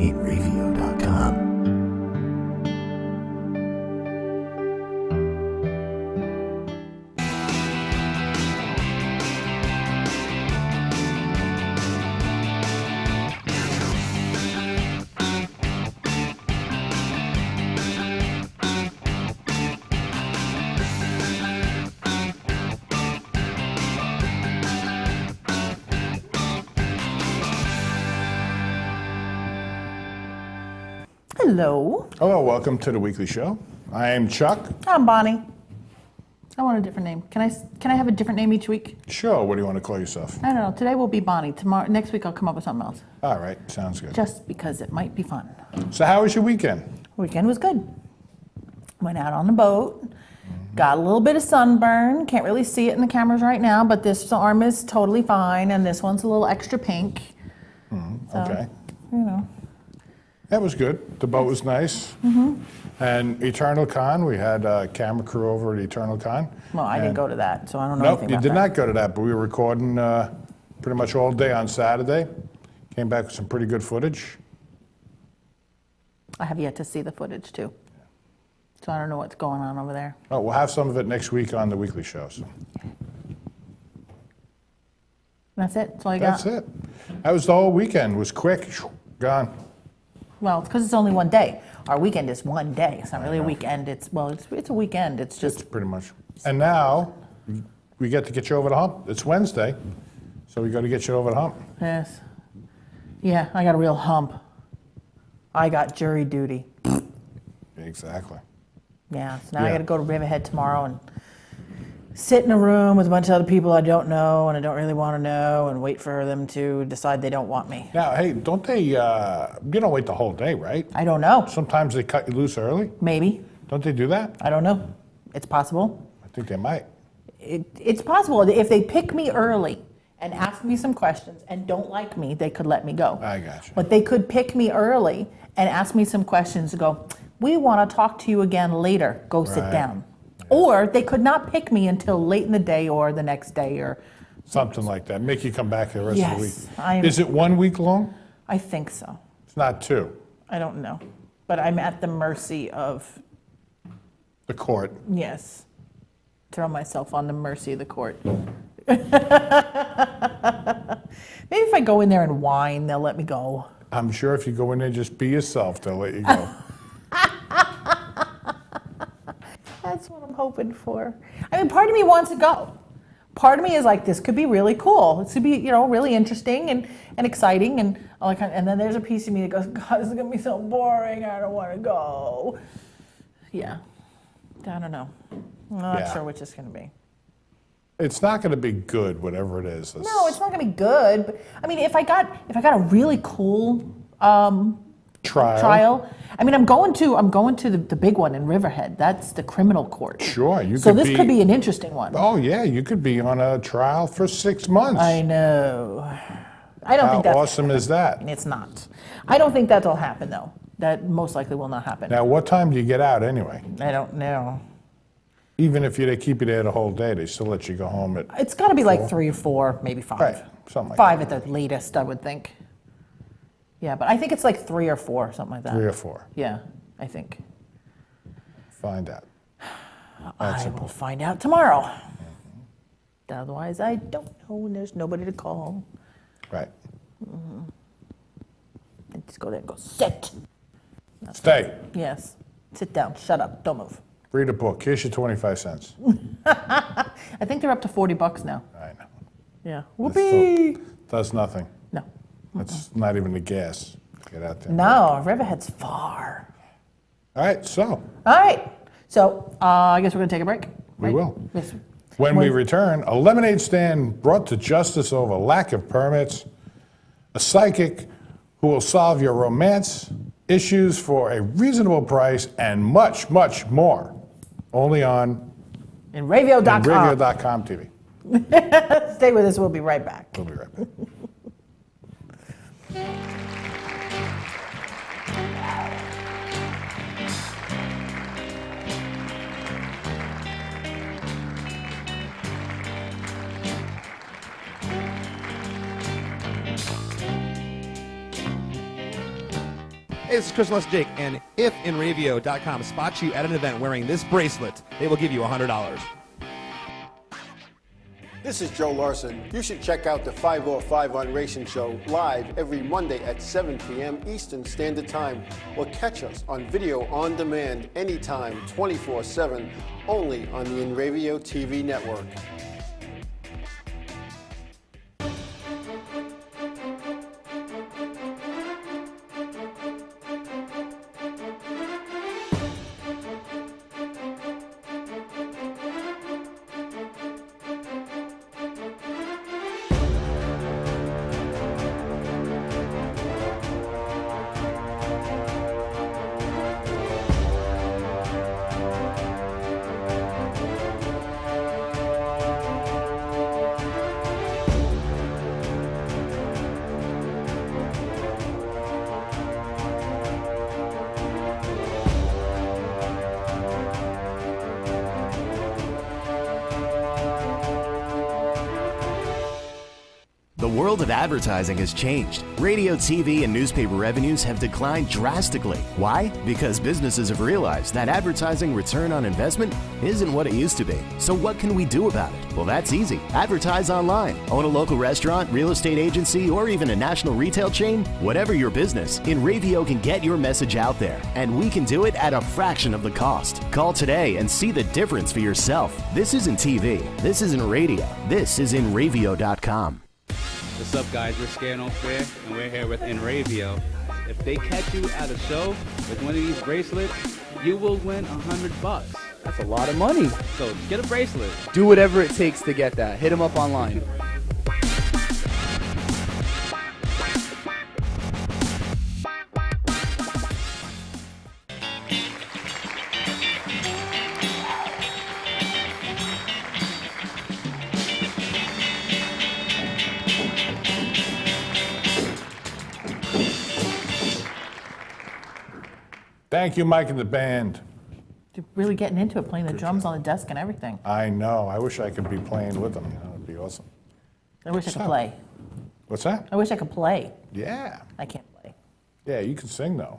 Inravio.com. Hello. Hello, welcome to the weekly show. I am Chuck. I'm Bonnie. I want a different name. Can I have a different name each week? Sure, what do you want to call yourself? I don't know. Today will be Bonnie. Next week I'll come up with something else. All right, sounds good. Just because it might be fun. So how was your weekend? Weekend was good. Went out on the boat. Got a little bit of sunburn. Can't really see it in the cameras right now, but this arm is totally fine, and this one's a little extra pink. So, Okay. You know. That was good. The boat was nice. And Eternal Con, we had a camera crew over at Eternal Con. Well, I didn't go to that, so I don't know Nope, anything you about did that. not go to that, but we were recording pretty much all day on Saturday. Came back with some pretty good footage. I have yet to see the footage, too. So I don't know what's going on over there. Oh, we'll have some of it next week on the weekly show. So. That's it? That's all you got? That's it. That was the whole weekend. It was quick. Gone. Well, it's because it's only one day. Our weekend is one day. It's not really a weekend. It's a weekend. It's just It's pretty much. And now we get to get you over the hump. It's Wednesday, so we got to get you over the hump. yes. Yeah, I got a real hump. I got jury duty. Exactly. Yeah. So now I Yeah. got to go to Riverhead tomorrow and sit in a room with a bunch of other people I don't know and I don't really want to know and wait for them to decide they don't want me. Now, hey, don't they? You don't wait the whole day, right? I don't know. Sometimes they cut you loose early. Maybe. Don't they do that? I don't know. It's possible. I think they might. It's possible. If they pick me early and ask me some questions and don't like me, they could let me go. I got you. But they could pick me early and ask me some questions and go, we want to talk to you again later. Go sit Right. down. Or they could not pick me until late in the day or the next day or Something like that. Make you come back the rest Yes, of the I'm- week. Is it 1 week long? I think so. It's not 2. I don't know. But I'm at the mercy of, The court. yes, throw myself on the mercy of the court. Maybe if I go in there and whine, they'll let me go. I'm sure if you go in there, just be yourself, they'll let you go. That's what I'm hoping for. I mean, part of me wants to go. Part of me is like, this could be really cool. This could be, really interesting and exciting. And all that kind of, and then there's a piece of me that goes, God, this is going to be so boring. I don't want to go. Yeah. I don't know. I'm not Yeah. sure which it's going to be. It's not going to be good, whatever it is. No, it's not going to be good. But, I mean, if I got a really cool trial. I mean, I'm going to the big one in Riverhead. That's the criminal court. Sure, you So could this be. could be an interesting one. Oh yeah, you could be on a trial for 6 months. I know. I don't How think that's awesome is that? It's not. I don't think that'll happen though. That most likely will not happen. Now, what time do you get out anyway? I don't know. Even if they keep you there the whole day, they still let you go home at It's got to be like 4. 3 or 4, maybe 5. Right, something like 5 that. at the latest, I would think. Yeah, but I think it's like 3 or 4, something like that. 3 or 4. Yeah, I think. Find out. I will find out tomorrow. Otherwise, I don't know, and there's nobody to call. Right. I just go there and go, sit. Stay. Yes. Sit down. Shut up. Don't move. Read a book. Here's your 25 cents. I think they're up to $40 now. I know. Yeah. That Whoopee. still does nothing. No. That's not even the gas. Get out there. No, Riverhead's far. All right, so All right. So I guess we're going to take a break. We right? will. Yes. when we return, a lemonade stand brought to justice over lack of permits, a psychic who will solve your romance issues for a reasonable price, and much, much more. Only on Inravio.com. Inravio.com TV. Stay with us. We'll be right back. We'll be right back. Hey, this is Chris Les Jake, and if Inravio.com spots you at an event wearing this bracelet, they will give you $100. This is Joe Larson. You should check out the 505 on Racing Show live every Monday at 7 p.m. Eastern Standard Time, or catch us on video on demand anytime, 24/7, only on the Inravio TV network. The world of advertising has changed. Radio, TV, and newspaper revenues have declined drastically. Why? Because businesses have realized that advertising return on investment isn't what it used to be. So what can we do about it? Well, that's easy. Advertise online. Own a local restaurant, real estate agency, or even a national retail chain? Whatever your business, Inravio can get your message out there. And we can do it at a fraction of the cost. Call today and see the difference for yourself. This isn't TV. This isn't radio. This is Inravio.com. What's up, guys? We're Scared No Fair, and we're here with Inravio. If they catch you at a show with one of these bracelets, you will win $100. That's a lot of money. So get a bracelet. Do whatever it takes to get that. Hit them up online. Thank you, Mike and the band. You're really getting into it, playing the drums on the desk and everything. I know. I wish I could be playing with them. That would be awesome. I wish I could So- play. What's that? I wish I could play. Yeah. I can't play. Yeah, you can sing, though.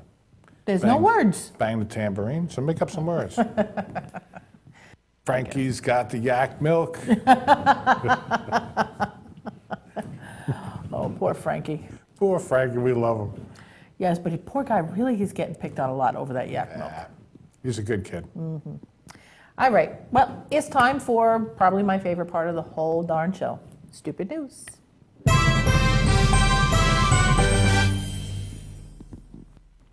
There's no Bang. words. Bang the tambourine. So make up some words. Frankie's got the yak milk. Oh, poor Frankie. Poor Frankie, we love him. Yes, but poor guy, really, he's getting picked on a lot over that yak milk. He's a good kid. All right, well, it's time for probably my favorite part of the whole darn show, stupid news.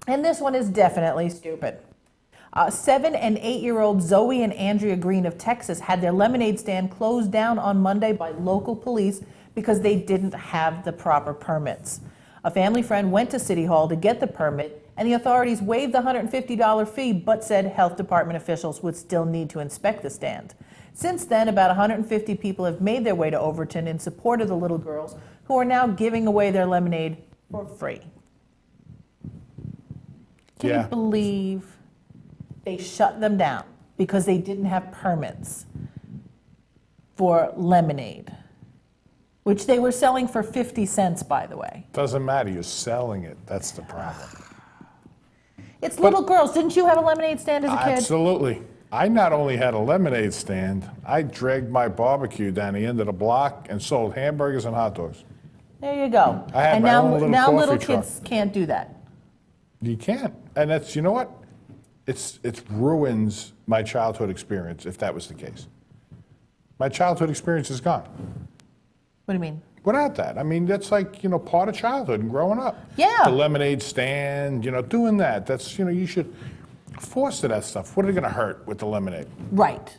And this one is definitely stupid. 7 and 8-year-old Zoe and Andrea Green of Texas had their lemonade stand closed down on Monday by local police because they didn't have the proper permits. A family friend went to City Hall to get the permit, and the authorities waived the $150 fee, but said health department officials would still need to inspect the stand. Since then, about 150 people have made their way to Overton in support of the little girls, who are now giving away their lemonade for free. Can you believe they shut them down because they didn't have permits for lemonade, which they were selling for 50 cents, by the way? Doesn't matter. You're selling it. That's the problem. It's little girls. Didn't you have a lemonade stand as a kid? Absolutely. I not only had a lemonade stand, I dragged my barbecue down the end of the block and sold hamburgers and hot dogs. There you go. I had and my now, own little now coffee little truck. kids can't do that. You can't. And that's, you know what? It ruins my childhood experience if that was the case. My childhood experience is gone. What do you mean? Without that. I mean, that's like, part of childhood and growing up. Yeah. The lemonade stand, doing that. That's, you should force to that stuff. What are they going to hurt with the lemonade? Right.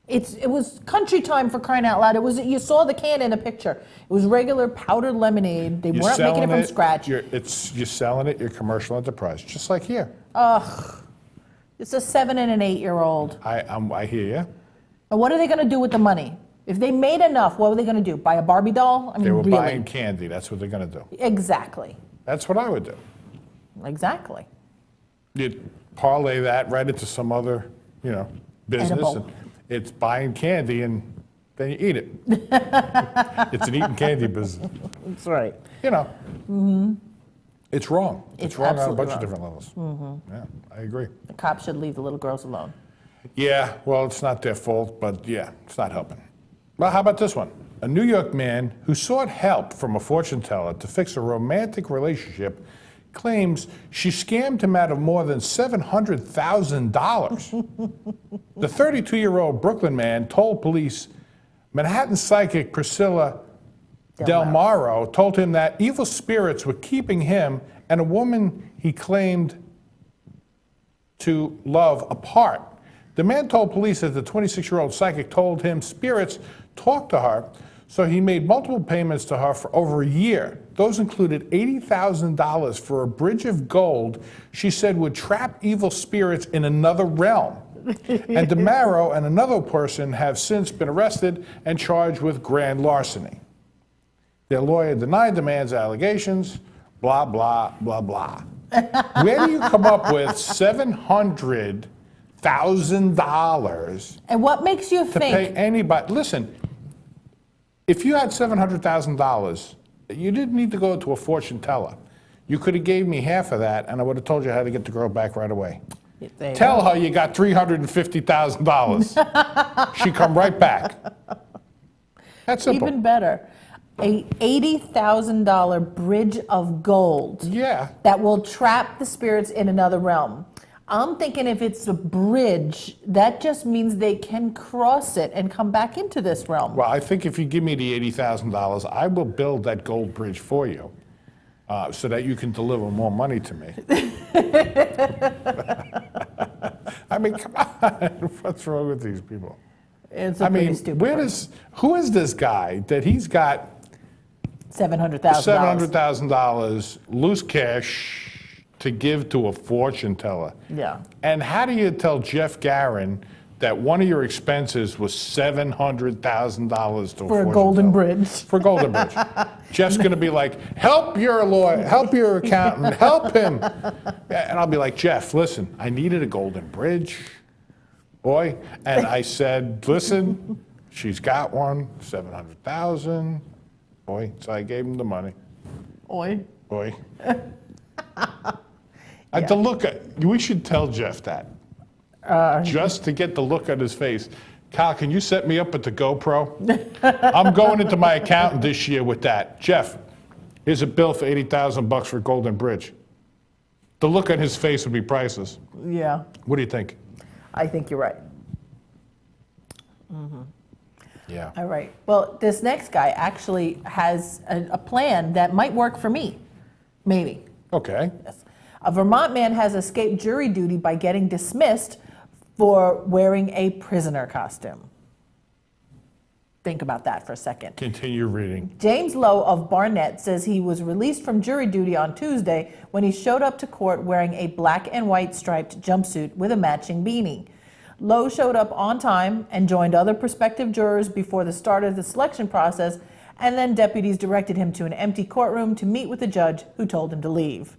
It was country time, for crying out loud. You saw the can in a picture. It was regular powdered lemonade. They weren't making it from scratch. You're selling it, you're commercial enterprise, just like here. Ugh. It's a 7 and an 8-year-old. I hear you. And what are they going to do with the money? If they made enough, what were they going to do? Buy a Barbie doll? I mean, They were really? buying candy. That's what they're going to do. Exactly. That's what I would do. Exactly. You'd parlay that right into some other, business. Edible. And it's buying candy and then you eat it. It's an eating candy business. That's right. It's wrong. It's wrong on a absolutely bunch of wrong. different levels. Yeah, I agree. The cops should leave the little girls alone. Yeah, well, it's not their fault, but yeah, it's not helping. Well, how about this one? A New York man who sought help from a fortune teller to fix a romantic relationship claims she scammed him out of more than $700,000. The 32-year-old Brooklyn man told police Manhattan psychic Priscilla Del Maro told him that evil spirits were keeping him and a woman he claimed to love apart. The man told police that the 26-year-old psychic told him spirits talked to her, so he made multiple payments to her for over a year. Those included $80,000 for a bridge of gold she said would trap evil spirits in another realm. And DeMaro and another person have since been arrested and charged with grand larceny. Their lawyer denied the man's allegations, blah, blah, blah, blah. Where do you come up with $700,000 And what makes you to pay think? anybody? Listen, if you had $700,000, you didn't need to go to a fortune teller. You could have gave me half of that, and I would have told you how to get the girl back right away. There you Tell go. her you got $350,000. She come right back. That's simple. Even better, a $80,000 bridge of gold Yeah. that will trap the spirits in another realm. I'm thinking if it's a bridge, that just means they can cross it and come back into this realm. Well, I think if you give me the $80,000, I will build that gold bridge for you so that you can deliver more money to me. I mean, come on. What's wrong with these people? It's a pretty stupid price. Who is this guy that he's got $700,000. $700,000 loose cash to give to a fortune teller? Yeah. And how do you tell Jeff Garin that one of your expenses was $700,000 to a For a fortune golden teller? bridge. For a golden bridge. Jeff's going to be like, help your lawyer, help your accountant, help him. And I'll be like, Jeff, listen, I needed a golden bridge, boy. And I said, listen, she's got one, $700,000. Boy, so I gave him the money. Oi. Boy. The look, we should tell Jeff that. Just to get the look on his face. Kyle, can you set me up with the GoPro? I'm going into my accountant this year with that. Jeff, here's a bill for $80,000 for Golden Bridge. The look on his face would be priceless. Yeah, What do you think? I think you're right. Yeah. All right. Well, this next guy actually has a plan that might work for me. Maybe. Okay. Yes. A Vermont man has escaped jury duty by getting dismissed for wearing a prisoner costume. Think about that for a second. Continue reading. James Lowe of Barnett says he was released from jury duty on Tuesday when he showed up to court wearing a black and white striped jumpsuit with a matching beanie. Lowe showed up on time and joined other prospective jurors before the start of the selection process, and then deputies directed him to an empty courtroom to meet with the judge, who told him to leave.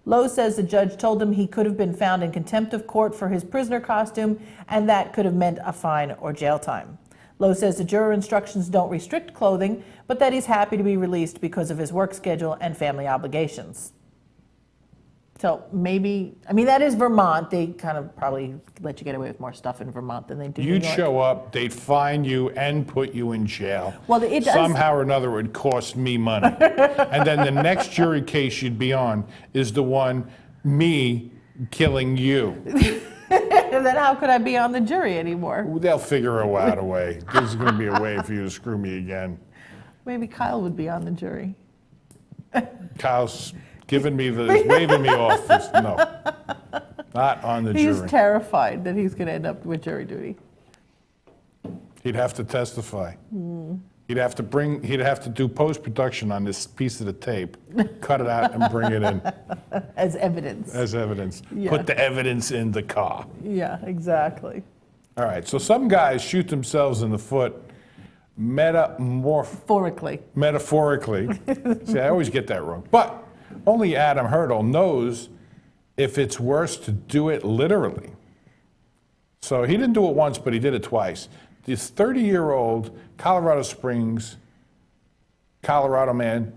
Lowe says the judge told him he could have been found in contempt of court for his prisoner costume, and that could have meant a fine or jail time. Lowe says the juror instructions don't restrict clothing, but that he's happy to be released because of his work schedule and family obligations. So maybe, I mean, that is Vermont. They kind of probably let you get away with more stuff in Vermont than they do in New You'd York. show up, they'd fine you and put you in jail. Well, it does- Somehow or another, it would cost me money. And then the next jury case you'd be on is the one, me killing you. And then how could I be on the jury anymore? They'll figure out a way. There's going to be a way for you to screw me again. Maybe Kyle would be on the jury. Kyle's giving me the, he's waving me off. No, not on the He's jury. terrified that he's going to end up with jury duty. He'd have to testify. He'd have to do post-production on this piece of the tape, cut it out and bring it in As evidence. as evidence. Yeah. Put the evidence in the car. Yeah, exactly. All right, so some guys shoot themselves in the foot Metaphorically. metaphorically. See, I always get that wrong. But only Adam Hurdle knows if it's worse to do it literally. So he didn't do it once, but he did it twice. This 30-year-old Colorado Springs, Colorado man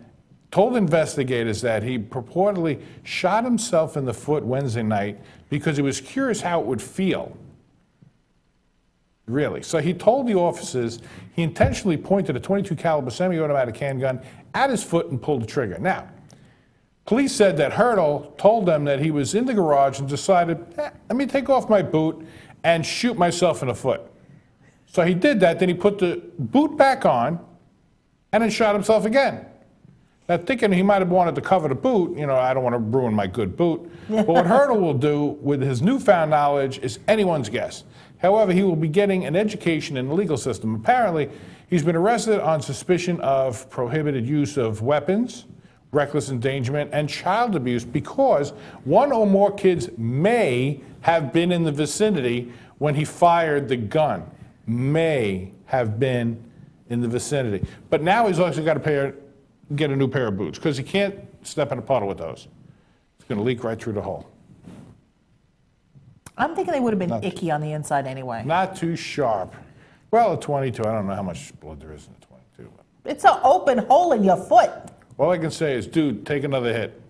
told investigators that he purportedly shot himself in the foot Wednesday night because he was curious how it would feel. Really. So he told the officers he intentionally pointed a .22 caliber semi-automatic handgun at his foot and pulled the trigger. Now, police said that Hurdle told them that he was in the garage and decided, let me take off my boot and shoot myself in the foot. So he did that, then he put the boot back on and then shot himself again. Now, thinking he might have wanted to cover the boot, I don't want to ruin my good boot. But what Hurdle will do with his newfound knowledge is anyone's guess. However, he will be getting an education in the legal system. Apparently, he's been arrested on suspicion of prohibited use of weapons, reckless endangerment, and child abuse because one or more kids may have been in the vicinity when he fired the gun. May have been in the vicinity. But now he's also got to get a new pair of boots because he can't step in a puddle with those. It's going to leak right through the hole. I'm thinking they would have been icky on the inside anyway. Not too sharp. Well, a .22, I don't know how much blood there is in a .22. But It's an open hole in your foot. all I can say is, dude, take another hit.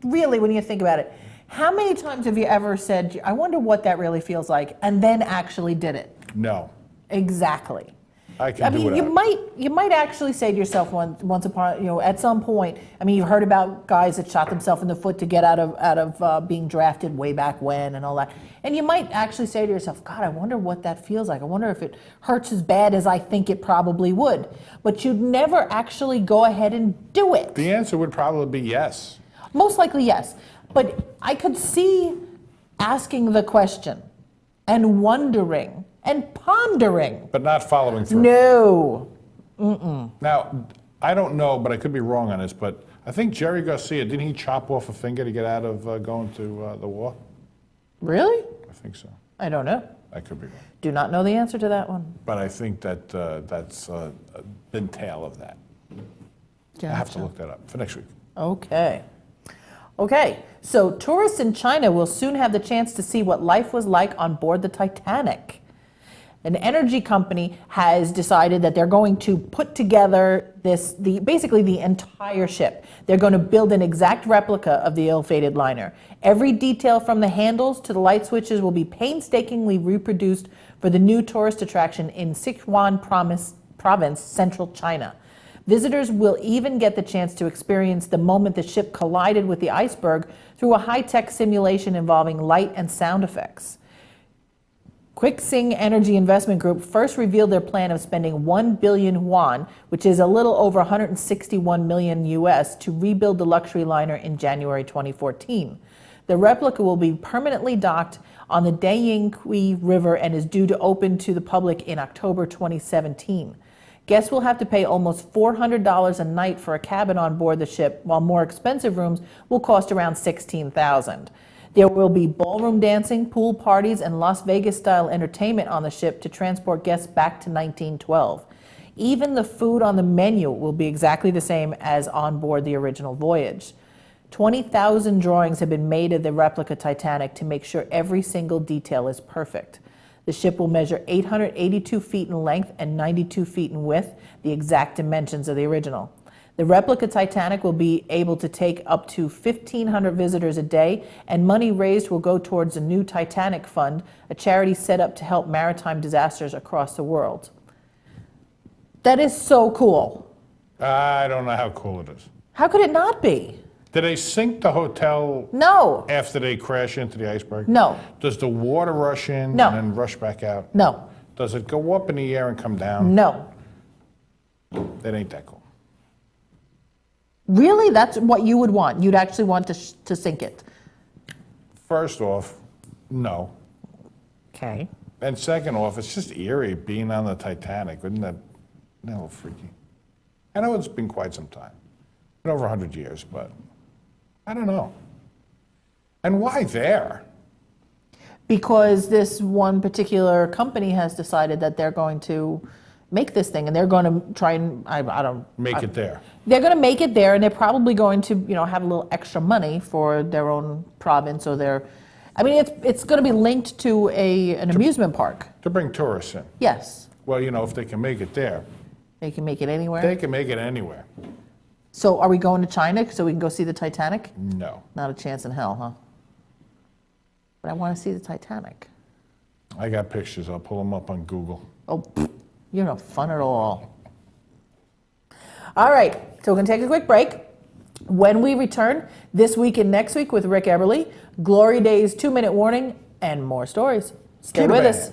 Really, when you think about it, how many times have you ever said, I wonder what that really feels like, and then actually did it? No. Exactly. I can do mean, without. you might actually say to yourself once upon, at some point. I mean, you've heard about guys that shot themselves in the foot to get out of being drafted way back when and all that. And you might actually say to yourself, God, I wonder what that feels like. I wonder if it hurts as bad as I think it probably would. But you'd never actually go ahead and do it. The answer would probably be yes. Most likely, yes. But I could see asking the question and wondering and pondering. But not following through. No. Now, I don't know, but I could be wrong on this, but I think Jerry Garcia, didn't he chop off a finger to get out of going to the war? Really? I think so. I don't know. I could be wrong. Do not know the answer to that one. But I think that that's the entail of that. I have to look that up for next week. Okay. Okay, so tourists in China will soon have the chance to see what life was like on board the Titanic. An energy company has decided that they're going to put together basically the entire ship. They're going to build an exact replica of the ill-fated liner. Every detail from the handles to the light switches will be painstakingly reproduced for the new tourist attraction in Sichuan province, central China. Visitors will even get the chance to experience the moment the ship collided with the iceberg through a high-tech simulation involving light and sound effects. Quixing Energy Investment Group first revealed their plan of spending 1 billion yuan, which is a little over 161 million US, to rebuild the luxury liner in January 2014. The replica will be permanently docked on the Dayingqi River and is due to open to the public in October 2017. Guests will have to pay almost $400 a night for a cabin on board the ship, while more expensive rooms will cost around $16,000. There will be ballroom dancing, pool parties, and Las Vegas-style entertainment on the ship to transport guests back to 1912. Even the food on the menu will be exactly the same as on board the original voyage. 20,000 drawings have been made of the replica Titanic to make sure every single detail is perfect. The ship will measure 882 feet in length and 92 feet in width, the exact dimensions of the original. The replica Titanic will be able to take up to 1,500 visitors a day, and money raised will go towards the new Titanic Fund, a charity set up to help maritime disasters across the world. That is so cool. I don't know how cool it is. How could it not be? Did they sink the hotel No. after they crash into the iceberg? No. Does the water rush in No. and then rush back out? No. Does it go up in the air and come down? No. That ain't that cool. Really? That's what you would want? You'd actually want to sink it? First off, no. Okay. And second off, it's just eerie being on the Titanic. Wouldn't that a little freaky? I know it's been quite some time. Been over 100 years, but I don't know. And why there? Because this one particular company has decided that they're going to make this thing, and they're going to try and Make it there. They're going to make it there, and they're probably going to have a little extra money for their own province or their. I mean, it's going to be linked to an amusement park. To bring tourists in. Yes. Well, if they can make it there, They can make it anywhere? They can make it anywhere. So are we going to China so we can go see the Titanic? No. Not a chance in hell, huh? But I want to see the Titanic. I got pictures. I'll pull them up on Google. Oh, you're no fun at all. All right, so we're going to take a quick break. When we return, this week and next week with Rick Eberly, Glory Days 2-minute warning, and more stories. Stay with us.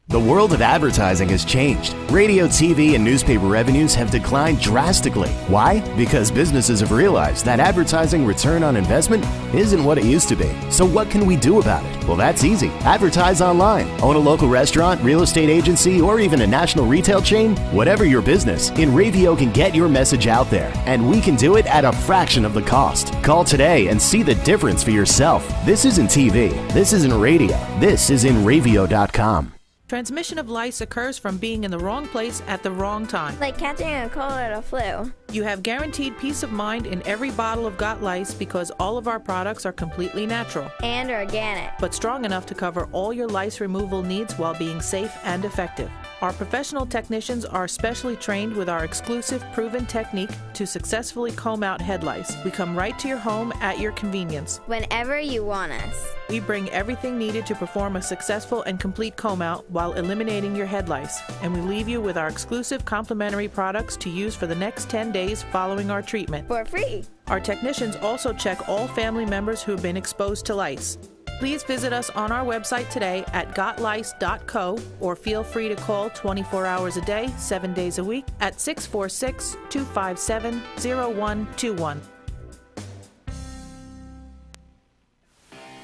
The world of advertising has changed. Radio, TV, and newspaper revenues have declined drastically. Why? Because businesses have realized that advertising return on investment isn't what it used to be. So what can we do about it? Well, that's easy. Advertise online. Own a local restaurant, real estate agency, or even a national retail chain? Whatever your business, Inravio can get your message out there, and we can do it at a fraction of the cost. Call today and see the difference for yourself. This isn't TV. This isn't radio. This is Inravio.com. Transmission of lice occurs from being in the wrong place at the wrong time. Like catching a cold or a flu. You have guaranteed peace of mind in every bottle of Got Lice because all of our products are completely natural And organic. but strong enough to cover all your lice removal needs while being safe and effective. Our professional technicians are specially trained with our exclusive proven technique to successfully comb out head lice. We come right to your home at your convenience. Whenever you want us. We bring everything needed to perform a successful and complete comb out while eliminating your head lice, and we leave you with our exclusive complimentary products to use for the next 10 days following our treatment. For free. Our technicians also check all family members who have been exposed to lice. Please visit us on our website today at gotlice.co or feel free to call 24 hours a day, 7 days a week at 646-257-0121.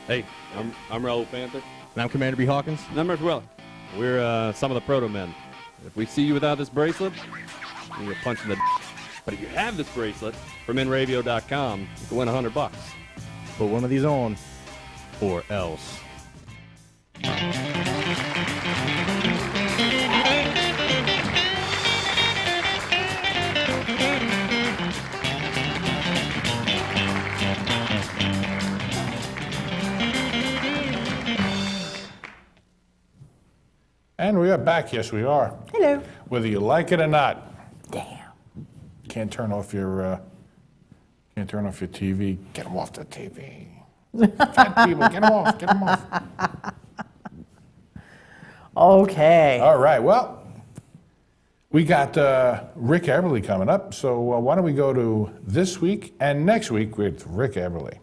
Hey, I'm Raul Panther. And I'm Commander B. Hawkins. And I'm Rich Weller. We're some of the proto men. If we see you without this bracelet, you get punched in the But if you have this bracelet from Inravio.com, you can win $100. Put one of these on, or else. And we are back. Yes, we are. Hello. Whether you like it or not. Damn. Can't turn off your TV. Get them off the TV. Fat people, get them off. Get them off. Okay. All right. Well, we got Rick Eberly coming up. So why don't we go to this week and next week with Rick Eberly.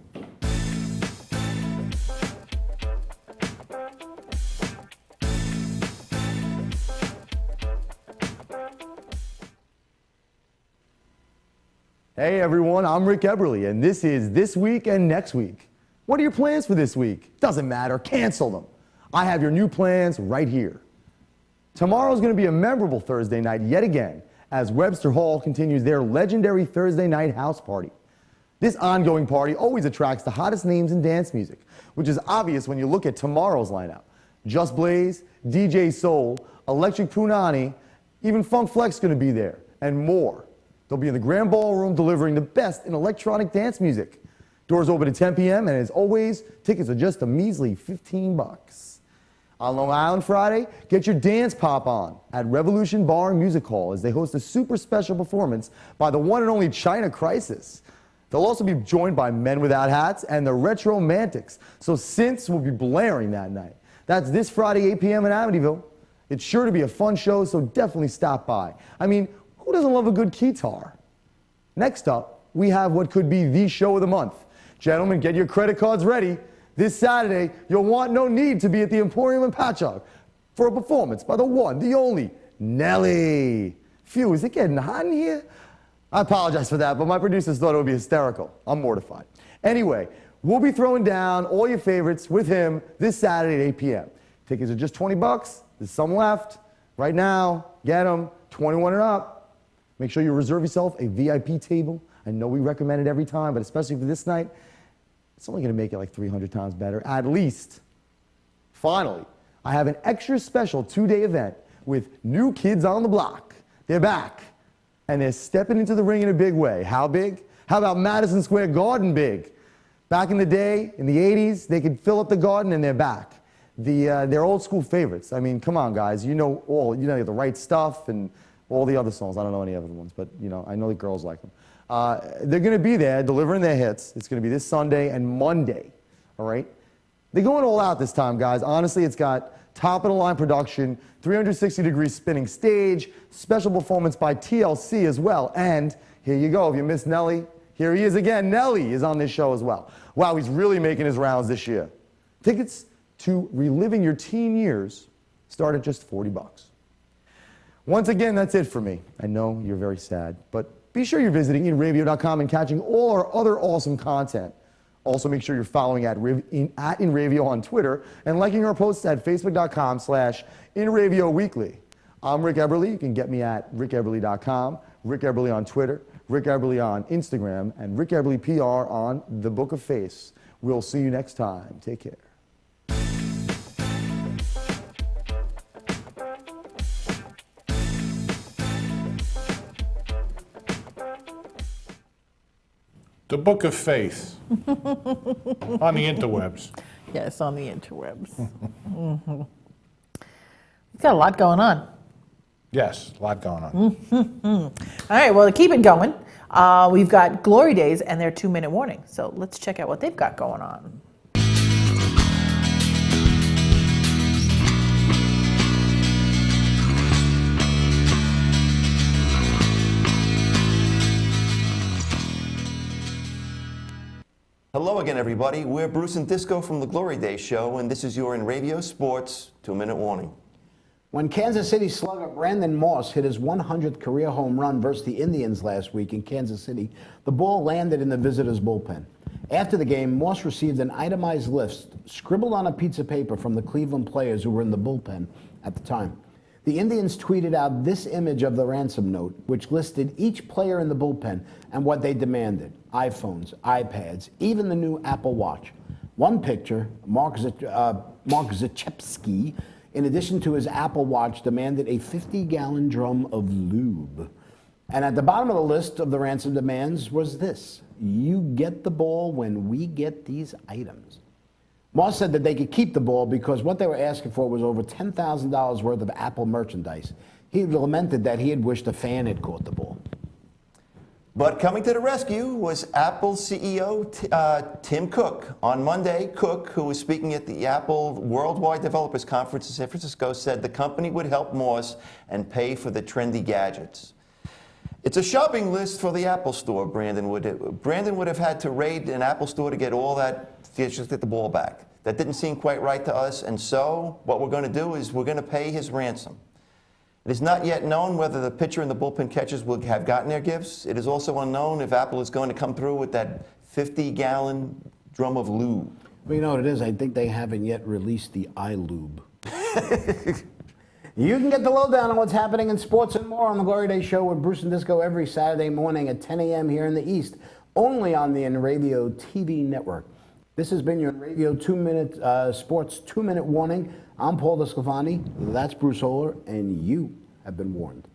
Hey everyone, I'm Rick Eberly, and this is This Week and Next Week. What are your plans for this week? Doesn't matter, cancel them. I have your new plans right here. Tomorrow's going to be a memorable Thursday night yet again, as Webster Hall continues their legendary Thursday night house party. This ongoing party always attracts the hottest names in dance music, which is obvious when you look at tomorrow's lineup. Just Blaze, DJ Soul, Electric Punani, even Funk Flex going to be there, and more. They'll be in the Grand Ballroom delivering the best in electronic dance music. Doors open at 10 p.m. and as always, tickets are just a measly $15. On Long Island Friday, get your dance pop on at Revolution Bar and Music Hall as they host a super special performance by the one and only China Crisis. They'll also be joined by Men Without Hats and the Retromantics, so Synths will be blaring that night. That's this Friday, 8 p.m. in Amityville. It's sure to be a fun show, so definitely stop by. I mean, who doesn't love a good guitar? Next up, we have what could be the show of the month. Gentlemen, get your credit cards ready. This Saturday, you'll want no need to be at the Emporium in Patchogue for a performance by the one, the only, Nelly. Phew, is it getting hot in here? I apologize for that, but my producers thought it would be hysterical. I'm mortified. Anyway, we'll be throwing down all your favorites with him this Saturday at 8 p.m. Tickets are just $20. There's some left. Right now, get them, 21 and up. Make sure you reserve yourself a VIP table. I know we recommend it every time, but especially for this night, it's only going to make it like 300 times better, at least. Finally, I have an extra special 2-day event with New Kids on the Block. They're back, and they're stepping into the ring in a big way. How big? How about Madison Square Garden big? Back in the day, in the 80s, they could fill up the Garden, and they're back. They're old school favorites. I mean, come on, guys. You know The Right Stuff and all the other songs. I don't know any other ones, but I know the girls like them. They're going to be there delivering their hits. It's going to be this Sunday and Monday, all right? They're going all out this time, guys. Honestly, it's got top-of-the-line production, 360-degree spinning stage, special performance by TLC as well. And here you go. If you missed Nelly, here he is again. Nelly is on this show as well. Wow, he's really making his rounds this year. Tickets to Reliving Your Teen Years start at just $40. Once again, that's it for me. I know you're very sad, but be sure you're visiting Inravio.com and catching all our other awesome content. Also, make sure you're following at Inravio on Twitter and liking our posts at Facebook.com/Inravio Weekly. I'm Rick Eberly. You can get me at RickEberly.com, Rick Eberly on Twitter, Rick Eberly on Instagram, and Rick Eberly PR on the Book of Face. We'll see you next time. Take care. The Book of Faith on the interwebs. Yes, on the interwebs. Mm-hmm. It's got a lot going on. Yes, a lot going on. Mm-hmm. All right, well, to keep it going, we've got Glory Days and their 2-minute warning. So let's check out what they've got going on. Hello again, everybody. We're Bruce and Disco from the Glory Days Show, and this is your Inravio Sports 2-minute warning. When Kansas City slugger Brandon Moss hit his 100th career home run versus the Indians last week in Kansas City, the ball landed in the visitors' bullpen. After the game, Moss received an itemized list scribbled on a piece of paper from the Cleveland players who were in the bullpen at the time. The Indians tweeted out this image of the ransom note, which listed each player in the bullpen and what they demanded: iPhones, iPads, even the new Apple Watch. One picture, Mark Zachepsky, in addition to his Apple Watch, demanded a 50-gallon drum of lube. And at the bottom of the list of the ransom demands was this: you get the ball when we get these items. Moss said that they could keep the ball because what they were asking for was over $10,000 worth of Apple merchandise. He lamented that he had wished a fan had caught the ball. But coming to the rescue was Apple CEO Tim Cook. On Monday, Cook, who was speaking at the Apple Worldwide Developers Conference in San Francisco, said the company would help Moss and pay for the trendy gadgets. It's a shopping list for the Apple Store, Brandon would have had to raid an Apple Store to get all that, just get the ball back. That didn't seem quite right to us, and so what we're going to do is we're going to pay his ransom. It is not yet known whether the pitcher and the bullpen catchers will have gotten their gifts. It is also unknown if Apple is going to come through with that 50-gallon drum of lube. Well, you know what it is? I think they haven't yet released the iLube. You can get the lowdown on what's happening in sports and more on the Glory Day Show with Bruce and Disco every Saturday morning at 10 a.m. here in the East, only on the Inravio TV network. This has been your Inravio 2-minute sports 2-minute warning. I'm Paul Desclafani, that's Bruce Oler, and you have been warned.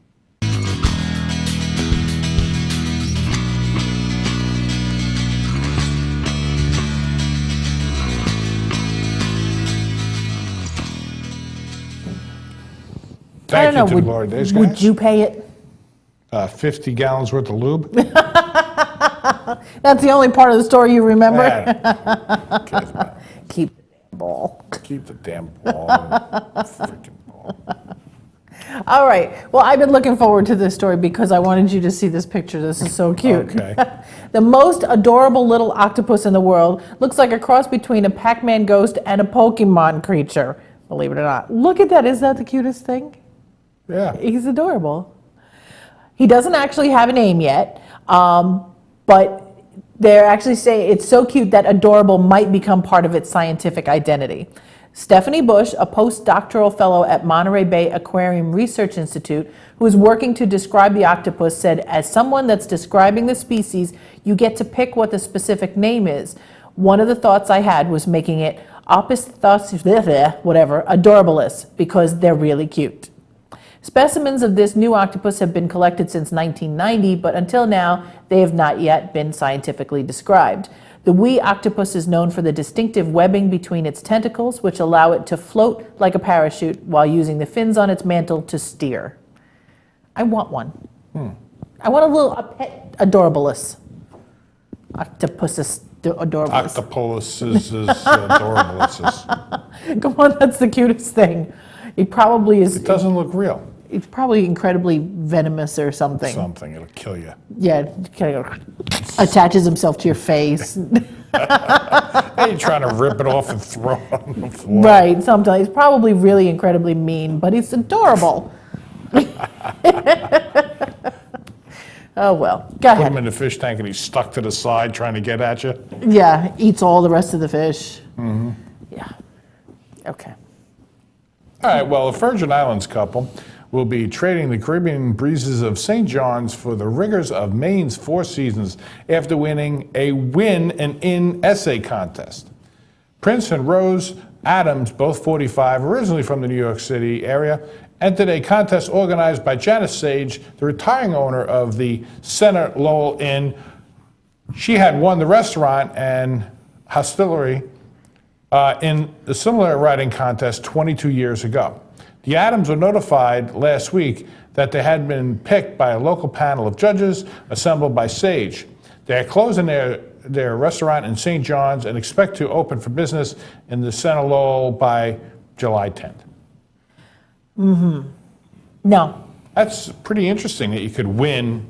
Thank I don't you know. to the Glory Days guys. Would you pay it? 50 gallons worth of lube. That's the only part of the story you remember? Yeah. Keep the damn ball. Keep the damn ball. Freaking ball. All right. Well, I've been looking forward to this story because I wanted you to see this picture. This is so cute. Okay. The most adorable little octopus in the world looks like a cross between a Pac-Man ghost and a Pokemon creature, believe it or not. Look at that. Isn't that the cutest thing? Yeah. He's adorable. He doesn't actually have a name yet, but they're actually saying it's so cute that adorable might become part of its scientific identity. Stephanie Bush, a postdoctoral fellow at Monterey Bay Aquarium Research Institute, who is working to describe the octopus, said, as someone that's describing the species, you get to pick what the specific name is. One of the thoughts I had was making it whatever, adorabilis, because they're really cute. Specimens of this new octopus have been collected since 1990, but until now, they have not yet been scientifically described. The wee octopus is known for the distinctive webbing between its tentacles, which allow it to float like a parachute while using the fins on its mantle to steer. I want one. I want a pet adorabilis. Octopus adorabilis. Octopuses, adorabilis. Come on, that's the cutest thing. It probably is. It doesn't look real. It's probably incredibly venomous or something. Something, it'll kill you. Yeah, it kind of attaches himself to your face. Hey, you're trying to rip it off and throw it on the floor. Right, sometimes. It's probably really incredibly mean, but it's adorable. Oh, well. Go Put ahead. him in the fish tank and he's stuck to the side trying to get at you. Yeah, eats all the rest of the fish. Mm-hmm. Yeah. Okay. All right, well, a Virgin Islands couple will be trading the Caribbean breezes of St. John's for the rigors of Maine's Four Seasons after winning a win-and-in essay contest. Prince and Rose Adams, both 45, originally from the New York City area, entered a contest organized by Janice Sage, the retiring owner of the Center Lowell Inn. She had won the restaurant and hostelry in a similar writing contest 22 years ago. The Adams were notified last week that they had been picked by a local panel of judges assembled by Sage. They are closing their restaurant in St. John's and expect to open for business in the Center Lowell by July 10th. Mm-hmm. No. That's pretty interesting that you could win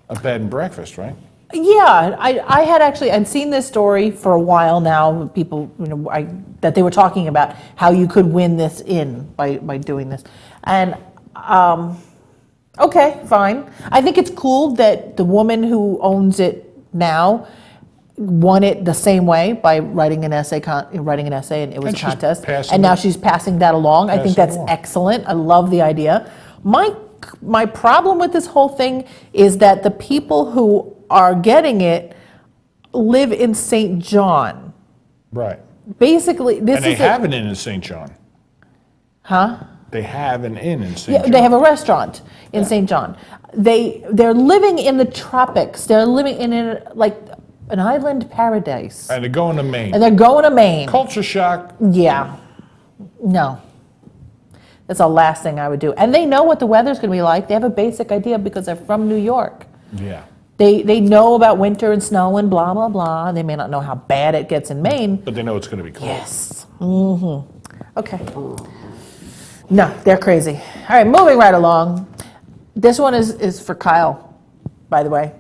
a bed and breakfast, right? Yeah, I'd seen this story for a while now. People, that they were talking about how you could win this by doing this, and okay, fine. I think it's cool that the woman who owns it now won it the same way by writing an essay, and it was a contest, and now she's passing that along. I think that's excellent. I love the idea. My problem with this whole thing is that the people who are getting it live in St. John. Right. Basically, this is. And they have an inn in St. John. Huh? They have an inn in St. John. They have a restaurant in St. John. They're living in the tropics. They're living in like an island paradise. And they're going to Maine. And they're going to Maine. Culture shock. Yeah. No. That's the last thing I would do. And they know what the weather's going to be like. They have a basic idea because they're from New York. Yeah. They know about winter and snow and blah, blah, blah. They may not know how bad it gets in Maine. But they know it's going to be cold. Yes. Mm-hmm. Okay. No, they're crazy. All right, moving right along. This one is for Kyle, by the way.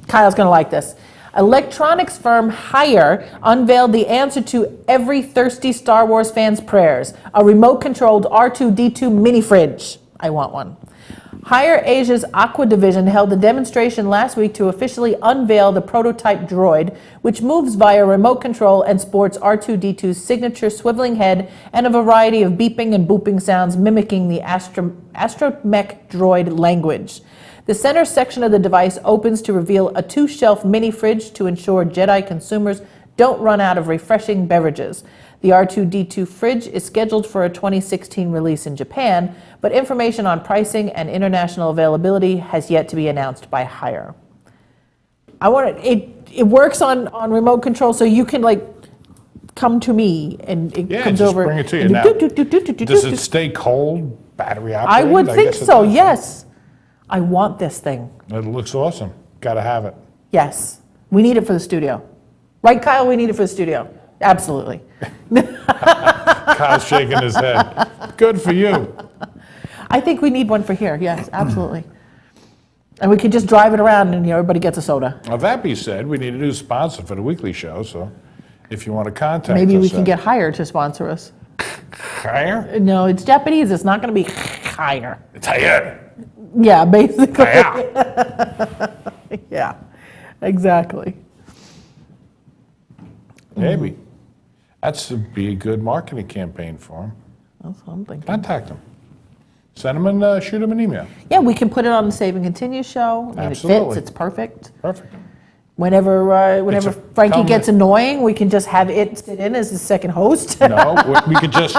Kyle's going to like this. Electronics firm Haier unveiled the answer to every thirsty Star Wars fan's prayers, a remote-controlled R2-D2 mini fridge. I want one. Haier Asia's Aqua division held a demonstration last week to officially unveil the prototype droid, which moves via remote control and sports R2-D2's signature swiveling head and a variety of beeping and booping sounds mimicking the astromech droid language. The center section of the device opens to reveal a 2-shelf mini fridge to ensure Jedi consumers don't run out of refreshing beverages. The R2-D2 fridge is scheduled for a 2016 release in Japan, but information on pricing and international availability has yet to be announced by Haier. It works on remote control, so you can come to me and it comes just over. bring it to you. and Now, does it stay cold battery I operated? would think guess it so, does. yes. I want this thing. It looks awesome. Got to have it. Yes. We need it for the studio. Right, Kyle? We need it for the studio. Absolutely. Kyle's shaking his head. Good for you. I think we need one for here. Yes, absolutely. And we can just drive it around and everybody gets a soda. Now, that being said, we need a new sponsor for the weekly show, so if you want to contact us. Maybe we can get Hire to sponsor us. Hire? No, it's Japanese. It's not going to be Hire. It's Hire. Yeah, basically. Hire. Yeah, exactly. Maybe. That's would be a good marketing campaign for him. That's what I'm thinking. Contact him. Send him and shoot him an email. Yeah, we can put it on the Save and Continue show. I mean, it Absolutely. fits. It's perfect. Perfect. Whenever Frankie tell gets me- annoying, we can just have it sit in as the second host. No, we could just,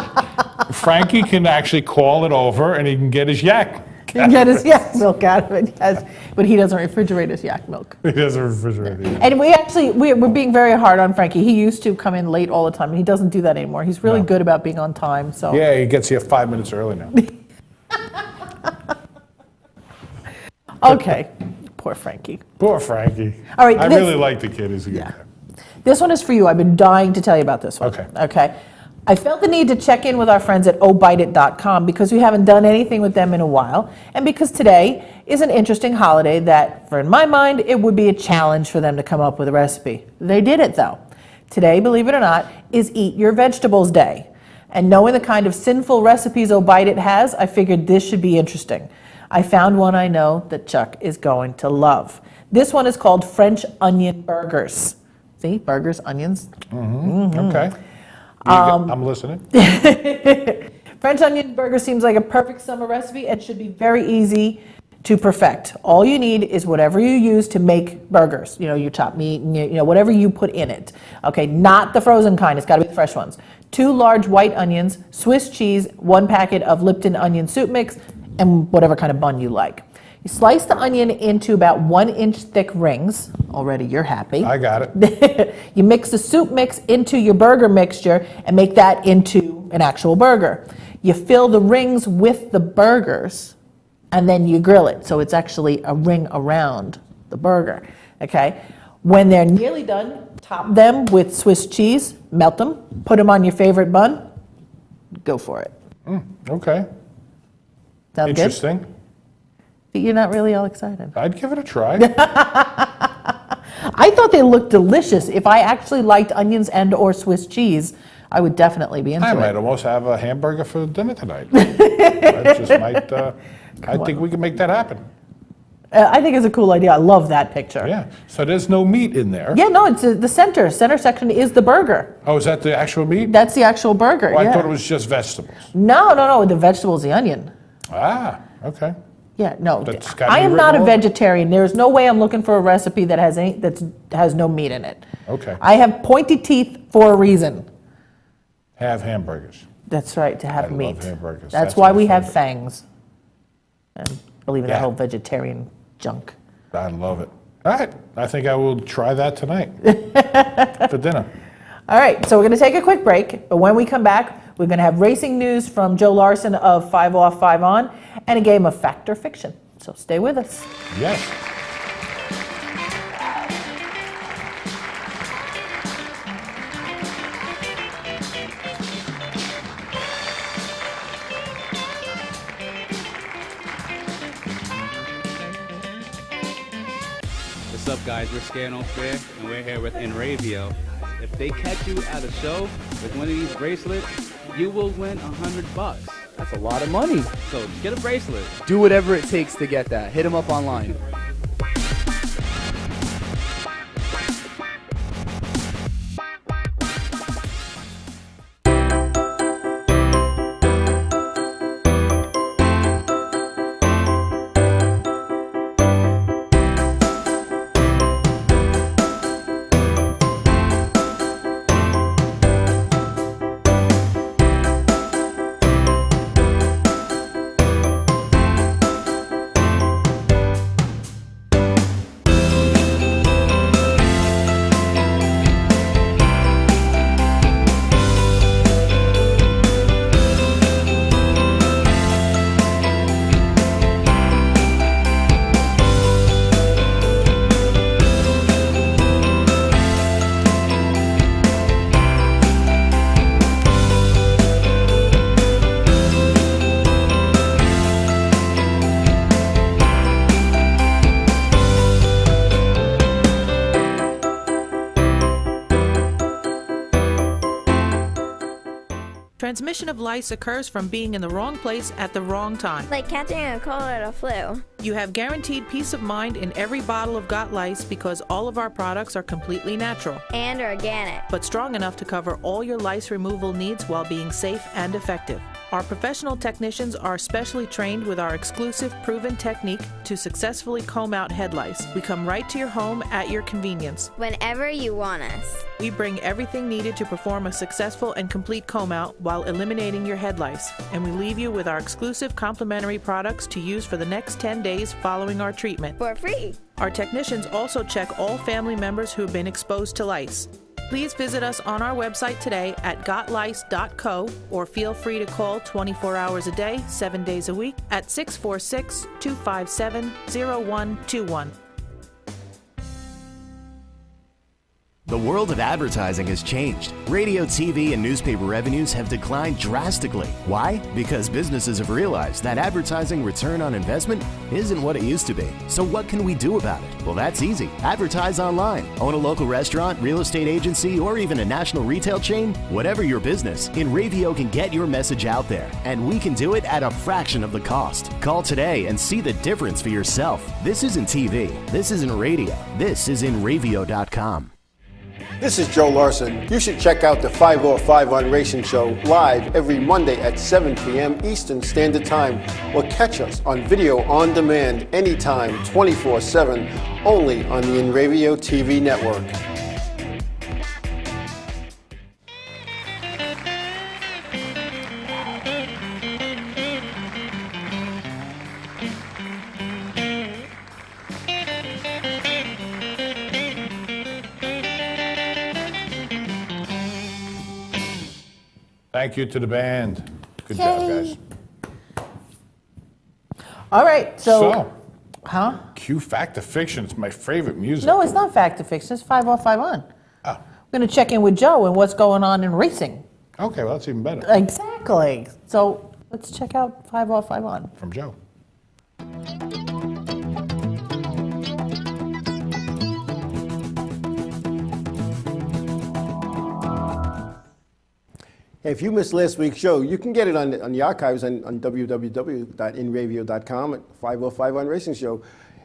Frankie can actually call it over and he can get his yak. And get his yak milk out of it, yes. But he doesn't refrigerate his yak milk. He has a refrigerator. And we're being very hard on Frankie. He used to come in late all the time, and he doesn't do that anymore. He's really good about being on time. So Yeah, he gets here 5 minutes early now. Okay, poor Frankie. Poor Frankie. All right, I this- really like the kid. He's a good Yeah. guy. This one is for you. I've been dying to tell you about this one. Okay. Okay. I felt the need to check in with our friends at obiteit.com because we haven't done anything with them in a while, and because today is an interesting holiday that, in my mind, it would be a challenge for them to come up with a recipe. They did it, though. Today, believe it or not, is Eat Your Vegetables Day. And knowing the kind of sinful recipes Obite It has, I figured this should be interesting. I found one I know that Chuck is going to love. This one is called French onion burgers. See, burgers, onions. Okay. I'm listening. French onion burger seems like a perfect summer recipe and should be very easy to perfect. All you need is whatever you use to make burgers. You chop meat and whatever you put in it. Okay, not the frozen kind. It's got to be the fresh ones. 2 large white onions, Swiss cheese, 1 packet of Lipton onion soup mix, and whatever kind of bun you like. You slice the onion into about 1-inch thick rings. Already you're happy. I got it. You mix the soup mix into your burger mixture and make that into an actual burger. You fill the rings with the burgers and then you grill it. So it's actually a ring around the burger. Okay? When they're nearly done, top them with Swiss cheese, melt them, put them on your favorite bun. Go for it. Okay. Sound good? Interesting. You're not really all excited. I'd give it a try. I thought they looked delicious. If I actually liked onions and or Swiss cheese, I would definitely be into I it. might almost have a hamburger for dinner tonight. I just might. I think we can make that happen. I think it's a cool idea. I love that picture. Yeah. So there's no meat in there. Yeah, no, it's the center. Center section is the burger. Oh, is that the actual meat? That's the actual burger. Oh, I yeah. thought it was just vegetables. No. The vegetable is the onion. Ah, okay. Yeah, no. That's gotta I be am not a written all- vegetarian. There's no way I'm looking for a recipe that has no meat in it. Okay. I have pointy teeth for a reason. Have hamburgers. That's right, to have I meat. love hamburgers. That's That's why my we have favorite. fangs. And believe in Yeah. that whole vegetarian junk. I love it. All right. I think I will try that tonight for dinner. All right, so we're going to take a quick break, but when we come back, we're going to have racing news from Joe Larson of 5 Off, 5 On, and a game of Fact or Fiction. So stay with us. Yes. What's up, guys? We're Scano Fair, and we're here with Inravio. If they catch you at a show with one of these bracelets, you will win $100. That's a lot of money. So get a bracelet. Do whatever it takes to get that. Hit them up online. Transmission of lice occurs from being in the wrong place at the wrong time. Like catching a cold or a flu. You have guaranteed peace of mind in every bottle of Got Lice because all of our products are completely natural And organic. but strong enough to cover all your lice removal needs while being safe and effective. Our professional technicians are specially trained with our exclusive proven technique to successfully comb out head lice. We come right to your home at your convenience. Whenever you want us. We bring everything needed to perform a successful and complete comb out while eliminating your head lice. And we leave you with our exclusive complimentary products to use for the next 10 days following our treatment. For free. Our technicians also check all family members who have been exposed to lice. Please visit us on our website today at gotlice.co or feel free to call 24 hours a day, 7 days a week at 646-257-0121. The world of advertising has changed. Radio, TV, and newspaper revenues have declined drastically. Why? Because businesses have realized that advertising return on investment isn't what it used to be. So what can we do about it? Well, that's easy. Advertise online. Own a local restaurant, real estate agency, or even a national retail chain? Whatever your business, Inravio can get your message out there. And we can do it at a fraction of the cost. Call today and see the difference for yourself. This isn't TV. This isn't radio. This is Inravio.com. This is Joe Larson. You should check out the 505 on Racing Show live every Monday at 7 p.m. Eastern Standard Time, or catch us on video on demand anytime, 24/7, only on the Inravio TV network. Thank you to the band. Good job, Yay. guys. All right, so, huh? Q Fact or Fiction. It's my favorite music. No, it's not fact or fiction. It's 505 on. Oh. We're going to check in with Joe and what's going on in racing. Okay, well, that's even better. Exactly. So let's check out 505 on. From Joe. If you missed last week's show, you can get it on the archives on www.inravio.com at 505 on Racing Show,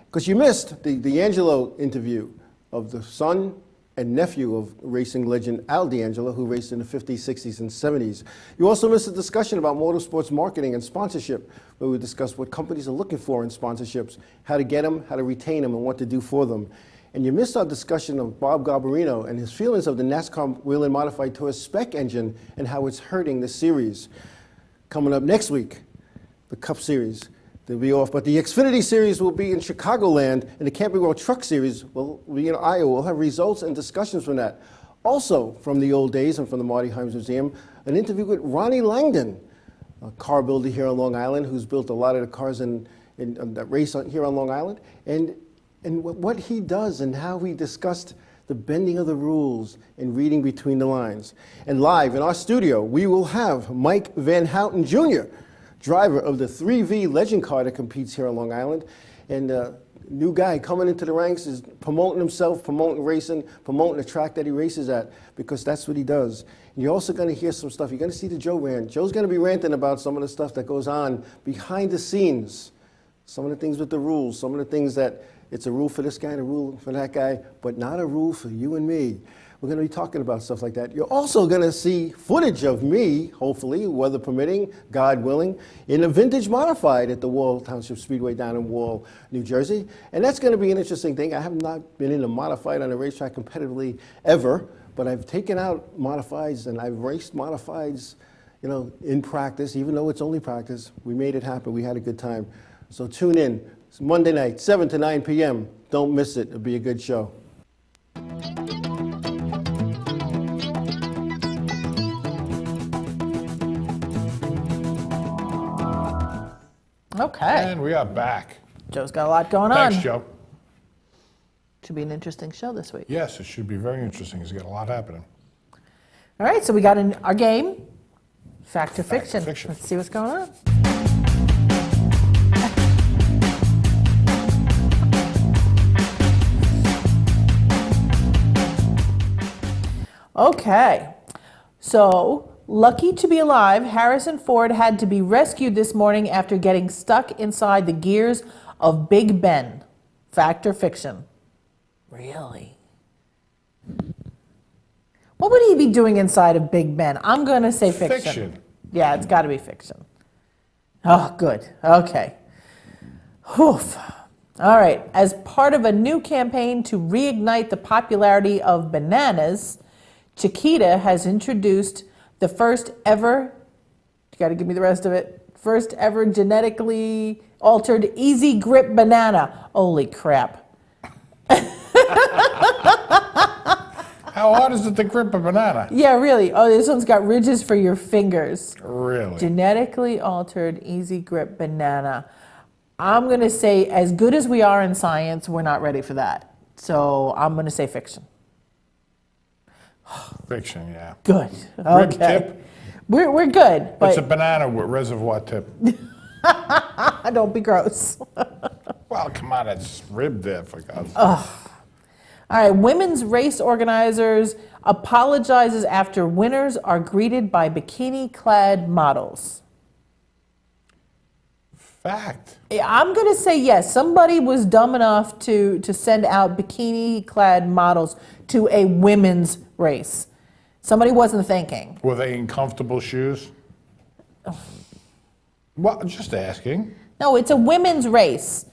because you missed the D'Angelo interview of the son and nephew of racing legend Al D'Angelo, who raced in the 50s, 60s, and 70s. You also missed a discussion about motorsports marketing and sponsorship, where we discussed what companies are looking for in sponsorships, how to get them, how to retain them, and what to do for them. And you missed our discussion of Bob Garbarino and his feelings of the NASCAR Whelen Modified Tour spec engine and how it's hurting the series. Coming up next week, the Cup Series. They'll be off, but the Xfinity Series will be in Chicagoland, and the Camping World Truck Series will be in Iowa. We'll have results and discussions from that. Also, from the old days and from the Marty Himes Museum, an interview with Ronnie Langdon, a car builder here on Long Island who's built a lot of the cars that race here on Long Island. And what he does and how he discussed the bending of the rules and reading between the lines. And live in our studio, we will have Mike Van Houten Jr., driver of the 3V Legend car that competes here on Long Island. And new guy coming into the ranks is promoting himself, promoting racing, promoting the track that he races at, because that's what he does. And you're also going to hear some stuff. You're going to see the Joe rant. Joe's going to be ranting about some of the stuff that goes on behind the scenes, some of the things with the rules, some of the things that it's a rule for this guy and a rule for that guy, but not a rule for you and me. We're going to be talking about stuff like that. You're also going to see footage of me, hopefully, weather permitting, God willing, in a vintage modified at the Wall Township Speedway down in Wall, New Jersey. And that's going to be an interesting thing. I have not been in a modified on a racetrack competitively ever, but I've taken out modifieds and I've raced modifieds, in practice, even though it's only practice. We made it happen. We had a good time. So tune in. It's Monday night, 7 to 9 p.m. Don't miss it. It'll be a good show. Okay. And we are back. Joe's got a lot going Thanks, on. Joe. Should be an interesting show this week. Yes, it should be very interesting. He's got a lot happening. All right, so we got our game, Fact or Fact or Fiction. Fiction. Let's see what's going on. Okay, so Lucky to be alive, Harrison Ford had to be rescued this morning after getting stuck inside the gears of Big Ben. Fact or fiction? Really? What would he be doing inside of Big Ben? I'm going to say fiction. Fiction. Yeah, it's got to be fiction. Oh, good. Okay. Oof. All right. As part of a new campaign to reignite the popularity of bananas, Chiquita has introduced the first ever, you got to give me the rest of it, first ever genetically altered easy grip banana. Holy crap. How hard is it to grip a banana? Yeah, really. Oh, this one's got ridges for your fingers. Really? Genetically altered easy grip banana. I'm going to say, as good as we are in science, we're not ready for that. So I'm going to say fiction. Fiction, yeah. Good. Rib Okay. tip? We're good. But It's a banana with reservoir tip. don't be gross. Well, come on, it's rib tip, for God's sake. All right, women's race organizers apologizes after winners are greeted by bikini-clad models. Fact. I'm going to say yes. Somebody was dumb enough to send out bikini-clad models to a women's race. Somebody wasn't thinking. Were they in comfortable shoes? Well, just asking. No, it's a women's race.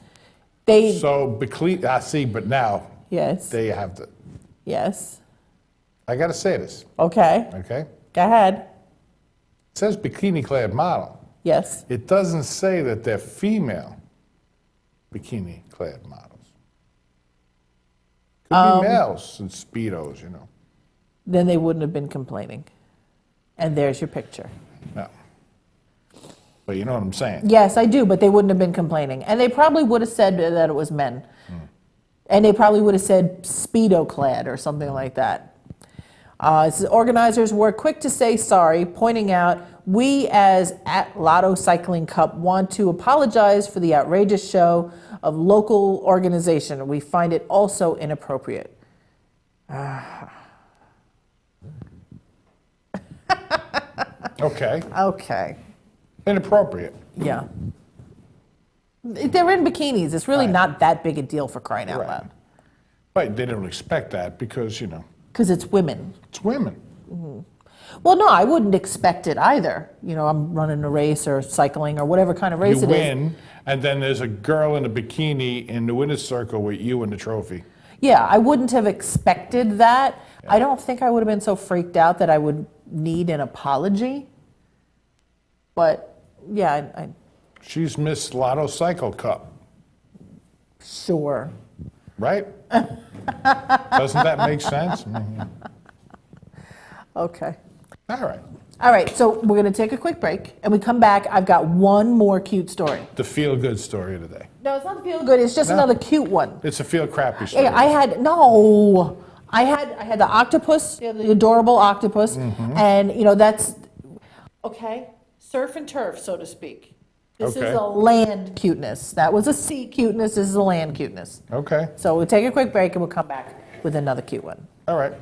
So, I see, but now Yes. they have to. Yes. I got to say this. Okay. Okay? Go ahead. It says bikini-clad model. Yes. It doesn't say that they're female bikini-clad models. Could be males in Speedos, you know. Then they wouldn't have been complaining. And there's your picture. No. But you know what I'm saying. Yes, I do, but they wouldn't have been complaining. And they probably would have said that it was men. And they probably would have said Speedo clad or something like that. It says, organizers were quick to say sorry, pointing out, we as at Lotto Cycling Cup want to apologize for the outrageous show of local organization. We find it also inappropriate. Okay. Okay. Inappropriate. Yeah. They're in bikinis. It's really not that big a deal, for crying out loud. But they don't expect that because, you know. Because it's women. It's women. Mm-hmm. Well, no, I wouldn't expect it either. You know, I'm running a race or cycling or whatever kind of race You it is. win, and then there's a girl in a bikini in the winner's circle with you and the trophy. Yeah, I wouldn't have expected that. Yeah. I don't think I would have been so freaked out that I would need an apology. But, yeah, She's Miss Lotto Cycle Cup. Sure. Right? Doesn't that make sense? Okay. All right. All right, so we're going to take a quick break, and we come back. I've got one more cute story. The feel-good story of the day. No, it's not feel good. It's just another cute one. It's a feel-crappy story. I had the octopus, the adorable octopus, and that's okay. Surf and turf, so to speak. This is a land cuteness. That was a sea cuteness. This is a land cuteness. Okay. So we'll take a quick break, and we'll come back with another cute one. All right.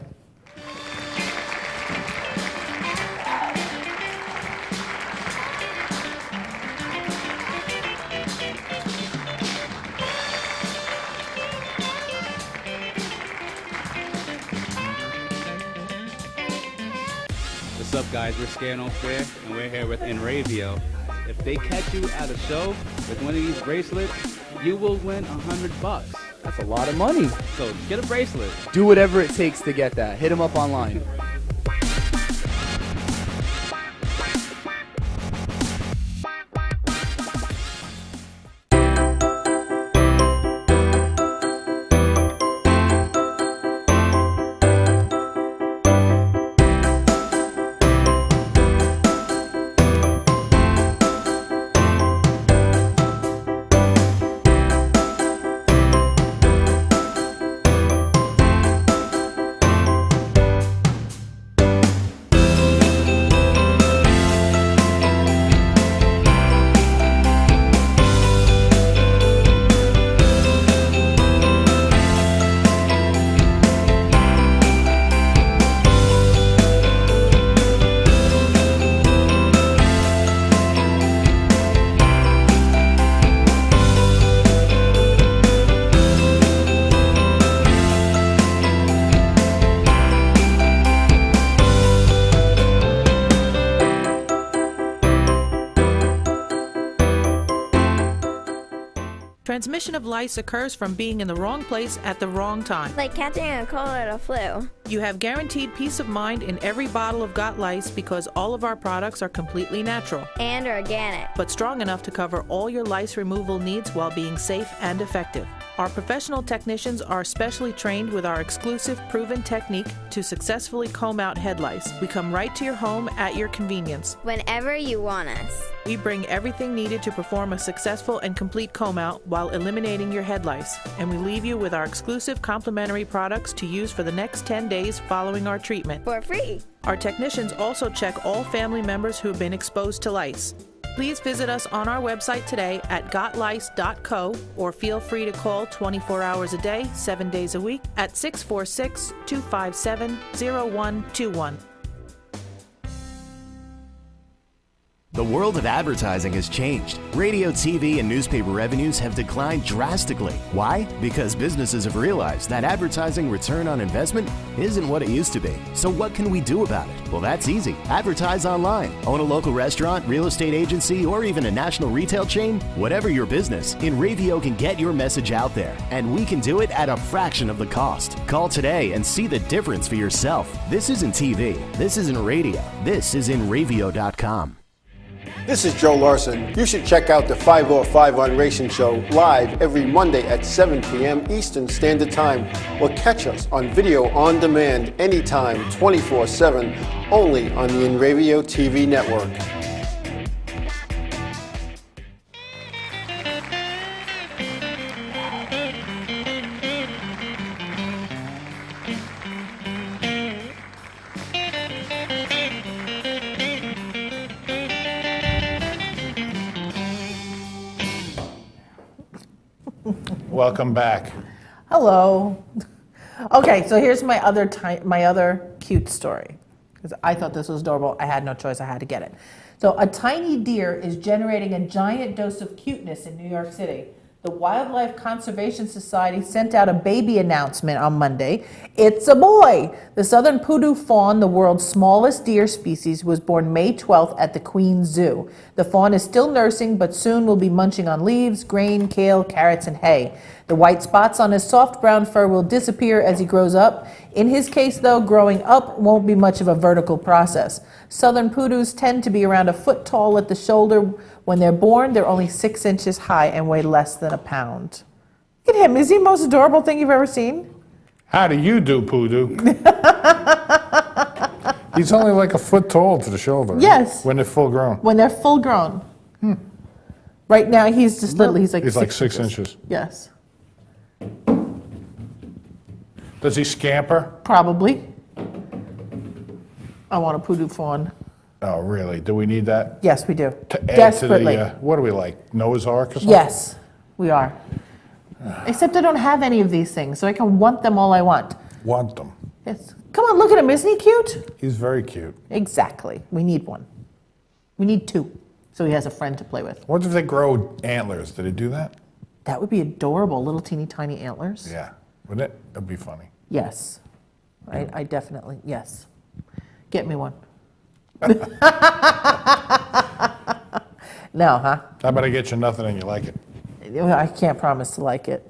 What's up, guys? We're Scano Fair, and we're here with Inravio. If they catch you at a show with one of these bracelets, you will win $100. That's a lot of money. So get a bracelet. Do whatever it takes to get that. Hit them up online. Transmission of lice occurs from being in the wrong place at the wrong time. Like catching a cold or a flu. You have guaranteed peace of mind in every bottle of Got Lice because all of our products are completely natural And organic. but strong enough to cover all your lice removal needs while being safe and effective. Our professional technicians are specially trained with our exclusive proven technique to successfully comb out head lice. We come right to your home at your convenience. Whenever you want us. We bring everything needed to perform a successful and complete comb out while eliminating your head lice. And we leave you with our exclusive complimentary products to use for the next 10 days following our treatment. For free. Our technicians also check all family members who have been exposed to lice. Please visit us on our website today at gotlice.co or feel free to call 24 hours a day, 7 days a week at 646-257-0121. The world of advertising has changed. Radio, TV, and newspaper revenues have declined drastically. Why? Because businesses have realized that advertising return on investment isn't what it used to be. So what can we do about it? Well, that's easy. Advertise online. Own a local restaurant, real estate agency, or even a national retail chain? Whatever your business, Inravio can get your message out there. And we can do it at a fraction of the cost. Call today and see the difference for yourself. This isn't TV. This isn't radio. This is Inravio.com. This is Joe Larson. You should check out the 505 on Racing Show live every Monday at 7 p.m. Eastern Standard Time, or catch us on video on demand anytime, 24/7, only on the Inravio TV network. Welcome back. Hello. Okay, so here's my other cute story, because I thought this was adorable. I had no choice. I had to get it. So a tiny deer is generating a giant dose of cuteness in New York City. The Wildlife Conservation Society sent out a baby announcement on Monday. It's a boy! The southern poodoo fawn, the world's smallest deer species, was born May 12th at the Queens Zoo. The fawn is still nursing, but soon will be munching on leaves, grain, kale, carrots, and hay. The white spots on his soft brown fur will disappear as he grows up. In his case, though, growing up won't be much of a vertical process. Southern poodoos tend to be around a foot tall at the shoulder. When they're born, they're only 6 inches high and weigh less than a pound. Look at him. Is he the most adorable thing you've ever seen? How do you do, Poodoo? He's only like a foot tall to the shoulder. Right? Yes. When they're full grown. When they're full grown. Right now, he's just little. He's like He's like 6 inches. Yes. Does he scamper? Probably. I want a poodoo fawn. Oh, really? Do we need that? Yes, we do. To add Desperately. to the, what are we like, Noah's Ark or something? Yes, we are. Except I don't have any of these things, so I can want them all I want. Want them. Yes. Come on, look at him. Isn't he cute? He's very cute. Exactly. We need one. We need 2, so he has a friend to play with. What if they grow antlers? Did he do that? That would be adorable. Little teeny tiny antlers. Yeah. Wouldn't it? That'd be funny. Yes. I definitely, yes. Get me one. No, huh? How about I get you nothing and you like it? I can't promise to like it.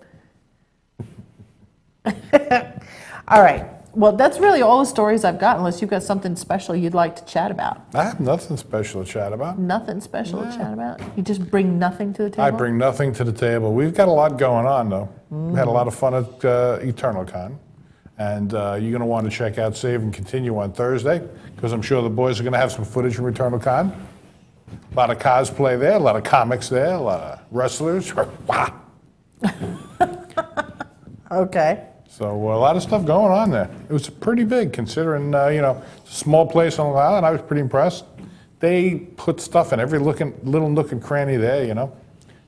All right. Well, that's really all the stories I've got, unless you've got something special you'd like to chat about. I have nothing special to chat about. Nothing special to chat about? You just bring nothing to the table? I bring nothing to the table. We've got a lot going on, though. We had a lot of fun at EternalCon. And you're going to want to check out Save and Continue on Thursday, because I'm sure the boys are going to have some footage from EternalCon. A lot of cosplay there, a lot of comics there, a lot of wrestlers. Okay. So a lot of stuff going on there. It was pretty big, considering, it's a small place on Long Island. I was pretty impressed. They put stuff in every little nook and cranny there, They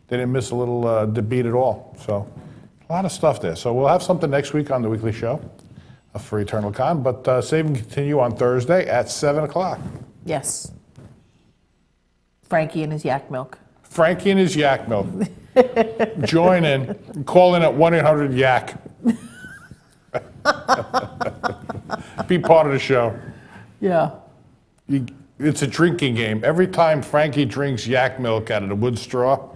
didn't miss a little beat at all. So a lot of stuff there. So we'll have something next week on the weekly show for EternalCon, but Save and Continue on Thursday at 7 o'clock. Yes. Frankie and his yak milk. Frankie and his yak milk. Join in. Call in at 1-800-YAK. Be part of the show. Yeah. It's a drinking game. Every time Frankie drinks yak milk out of the wood straw,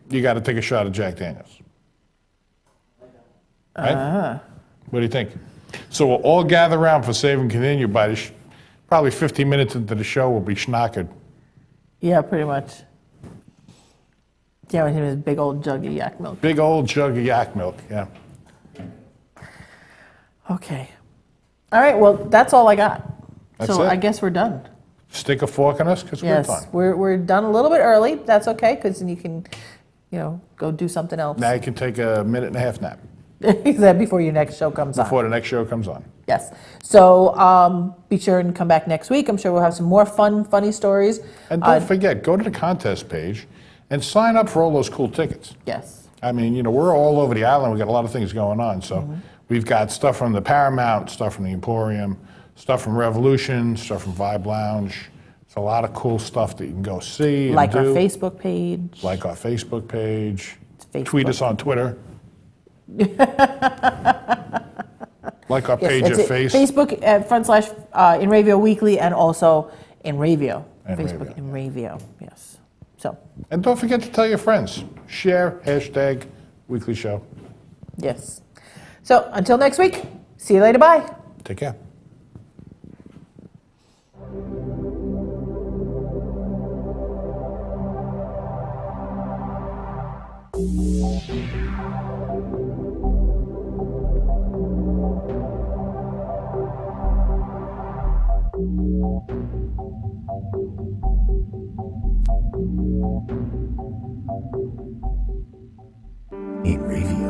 you got to take a shot of Jack Daniels. Right? What do you think? So we'll all gather around for Save and Continue by probably 15 minutes into the show, we'll be schnockered. Yeah, pretty much. Yeah, with him his big old jug of yak milk. Big old jug of yak milk, yeah. Okay. All right, well, that's all I got. That's so it? I guess we're done. Stick a fork in us because we're Yes, done. we're done a little bit early. That's okay, because then you can, go do something else. Now you can take a minute and a half nap Before your next show comes on. before the next show comes on. Yes. So be sure and come back next week. I'm sure we'll have some more funny stories. And don't forget, go to the contest page and sign up for all those cool tickets. Yes. I mean, we're all over the island. We've got a lot of things going on. So we've got stuff from the Paramount, stuff from the Emporium, stuff from Revolution, stuff from Vibe Lounge. It's a lot of cool stuff that you can go see and Like our do. Facebook page. Like our Facebook page. Facebook. Tweet us on Twitter. Like our page Yes, at Face. Facebook / Inravio Weekly, and also Inravio. Inravio, Facebook Inravio, yes. So, And don't forget to tell your friends. Share, hashtag, weekly show. yes. So, until next week, see you later, bye. Take care. Inravio.